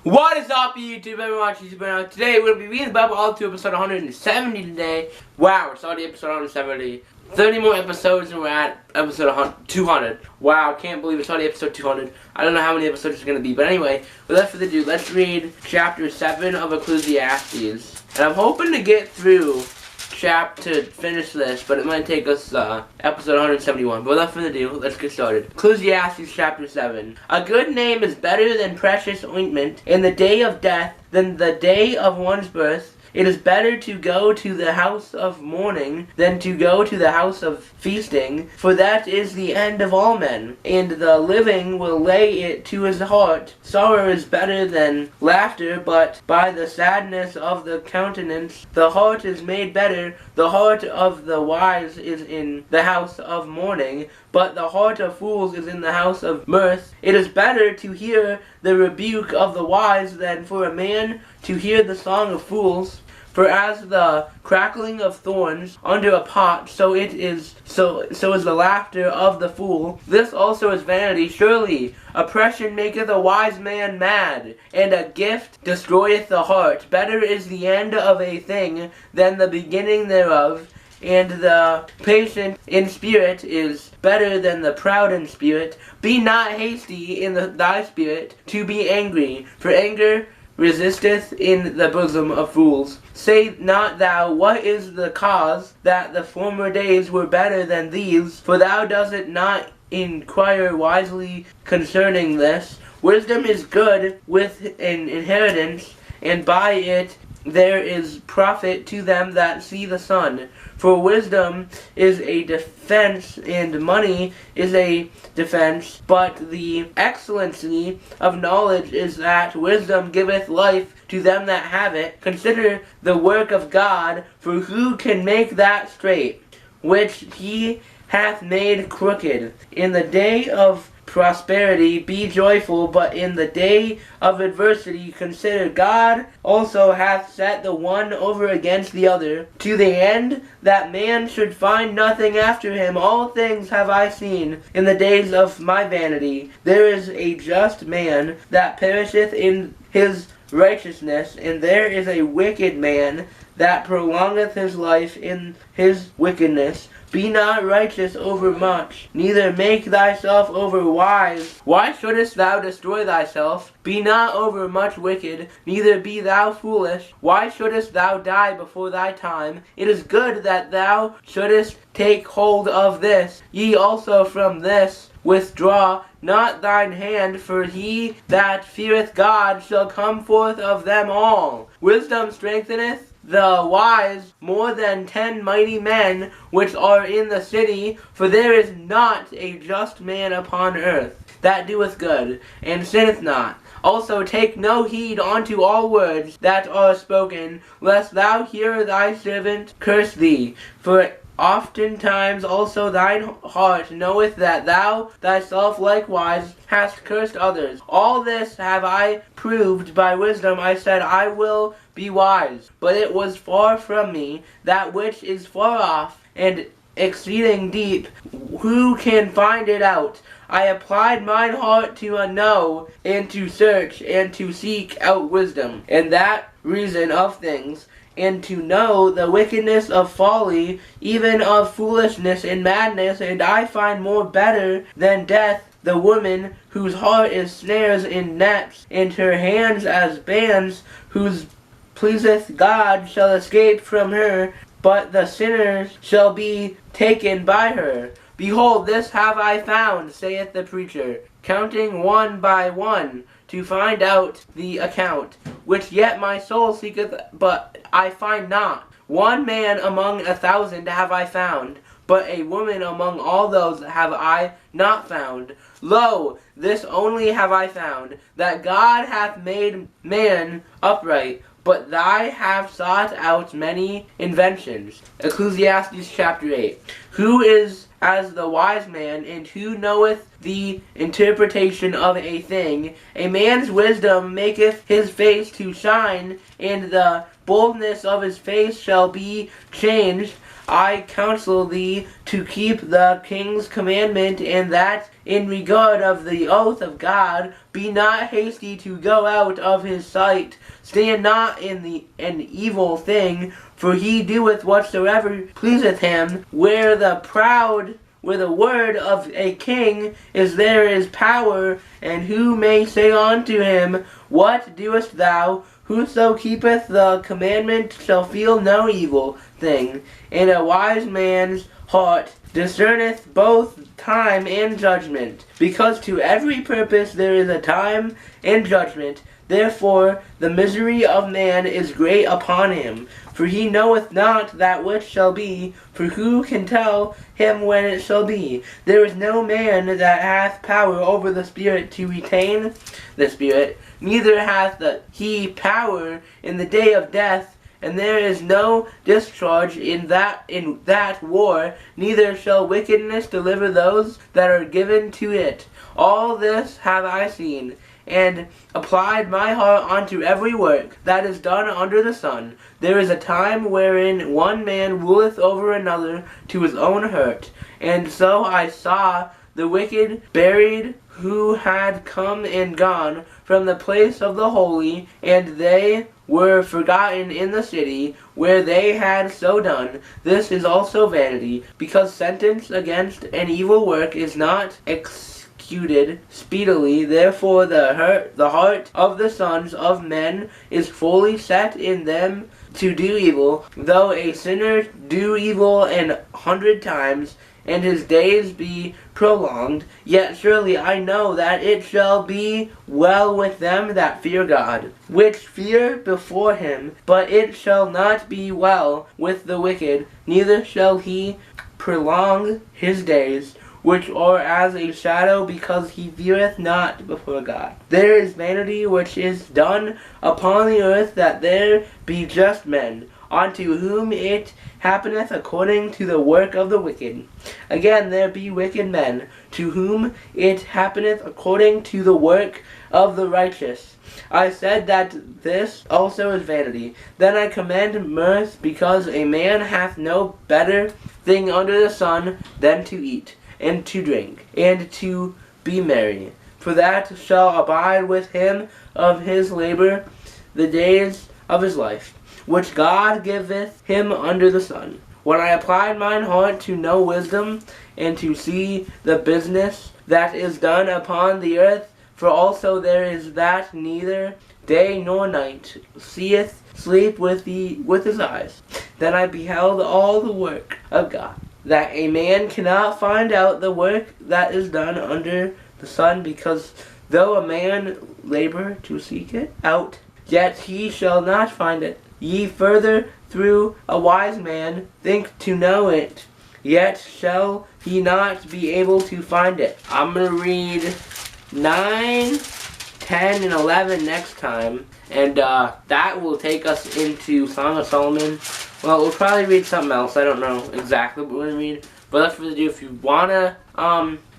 What is up, YouTube? Everyone, today we're going to be reading the Bible all to episode 170 today. Wow, we're starting episode 170. 30 more episodes and we're at episode 200. Wow, can't believe it's already episode 200. I don't know how many episodes it's going to be. But anyway, without further ado, let's read chapter 7 of Ecclesiastes. And I'm hoping to get through to finish this, but it might take us episode 171. But without further ado, let's get started. Ecclesiastes chapter 7. A good name is better than precious ointment in the day of death than the day of one's birth. It is better to go to the house of mourning than to go to the house of feasting, for that is the end of all men, and the living will lay it to his heart. Sorrow is better than laughter, but by the sadness of the countenance the heart is made better. The heart of the wise is in the house of mourning, but the heart of fools is in the house of mirth. It is better to hear the rebuke of the wise than for a man to hear the song of fools. For as the crackling of thorns under a pot, so is the laughter of the fool. This also is vanity. Surely oppression maketh a wise man mad, and a gift destroyeth the heart. Better is the end of a thing than the beginning thereof, and the patient in spirit is better than the proud in spirit. Be not hasty in thy spirit to be angry, for anger resisteth in the bosom of fools. Say not thou, what is the cause that the former days were better than these? For thou dost not inquire wisely concerning this. Wisdom is good with an inheritance, and by it there is profit to them that see the sun. For wisdom is a defense, and money is a defense. But the excellency of knowledge is that wisdom giveth life to them that have it. Consider the work of God, for who can make that straight, which he hath made crooked? In the day of prosperity be joyful, but in the day of adversity consider. God also hath set the one over against the other, to the end that man should find nothing after him. All things have I seen in the days of my vanity. There is a just man that perisheth in his righteousness, and there is a wicked man that prolongeth his life in his wickedness. Be not righteous over much, neither make thyself over wise. Why shouldest thou destroy thyself? Be not over much wicked, neither be thou foolish. Why shouldest thou die before thy time? It is good that thou shouldest take hold of this. Ye also from this withdraw not thine hand, for he that feareth God shall come forth of them all. Wisdom strengtheneth the wise more than 10 mighty men which are in the city. For there is not a just man upon earth that doeth good, and sinneth not. Also take no heed unto all words that are spoken, lest thou hear thy servant curse thee. For oftentimes also thine heart knoweth that thou thyself likewise hast cursed others. All this have I proved by wisdom. I said, I will be wise, but it was far from me. That which is far off and exceeding deep, who can find it out? I applied mine heart to know, and to search, and to seek out wisdom, and that reason of things, and to know the wickedness of folly, even of foolishness and madness. And I find more better than death the woman whose heart is snares and nets, and her hands as bands, whose pleaseth God shall escape from her, but the sinners shall be taken by her. Behold, this have I found, saith the preacher, counting one by one, to find out the account, which yet my soul seeketh, but I find not. One man among 1,000 have I found, but a woman among all those have I not found. Lo, this only have I found, that God hath made man upright, but thy have sought out many inventions. Ecclesiastes chapter 8. Who is as the wise man, and who knoweth the interpretation of a thing? A man's wisdom maketh his face to shine, and the boldness of his face shall be changed. I counsel thee to keep the king's commandment, and that in regard of the oath of God, be not hasty to go out of his sight. Stand not in an evil thing, for he doeth whatsoever pleaseth him. Where the word of a king is, there is power, and who may say unto him, What doest thou? Whoso keepeth the commandment shall feel no evil thing. And a wise man's heart discerneth both time and judgment, because to every purpose there is a time and judgment. Therefore the misery of man is great upon him, for he knoweth not that which shall be, for who can tell him when it shall be? There is no man that hath power over the Spirit to retain the Spirit, neither hath he power in the day of death, and there is no discharge in that war, neither shall wickedness deliver those that are given to it. All this have I seen, and applied my heart unto every work that is done under the sun. There is a time wherein one man ruleth over another to his own hurt. And so I saw the wicked buried, who had come and gone from the place of the holy, and they were forgotten in the city where they had so done. This is also vanity, because sentence against an evil work is not executed speedily. Therefore the heart of the sons of men is fully set in them to do evil. Though a sinner do evil 100 times, and his days be prolonged, yet surely I know that it shall be well with them that fear God, which fear before him. But it shall not be well with the wicked, neither shall he prolong his days, which are as a shadow, because he feareth not before God. There is vanity which is done upon the earth, that there be just men, unto whom it happeneth according to the work of the wicked. Again, there be wicked men, to whom it happeneth according to the work of the righteous. I said that this also is vanity. Then I commend mirth, because a man hath no better thing under the sun than to eat, and to drink, and to be merry. For that shall abide with him of his labor the days of his life, which God giveth him under the sun. When I applied mine heart to know wisdom, and to see the business that is done upon the earth, for also there is that neither day nor night seeth sleep with his eyes, then I beheld all the work of God, that a man cannot find out the work that is done under the sun, because though a man labor to seek it out, yet he shall not find it. Ye further, through a wise man think to know it, yet shall he not be able to find it. I'm going to read 9, 10, and 11 next time, and that will take us into Song of Solomon. Well, we'll probably read something else. I don't know exactly what we're going to read, but without further ado, if you want to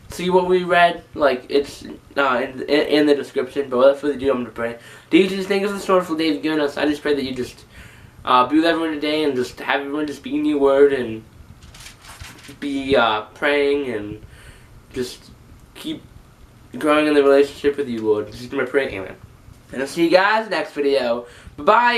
see what we read, like, it's in the description. But without further ado, I'm going to pray. Dear Jesus, thank you for this wonderful day you've given us. I just pray that you just be with everyone today, and just have everyone just be in your word, and be praying, and just keep growing in the relationship with you, Lord. This is my prayer, amen. And I'll see you guys next video. Bye-bye!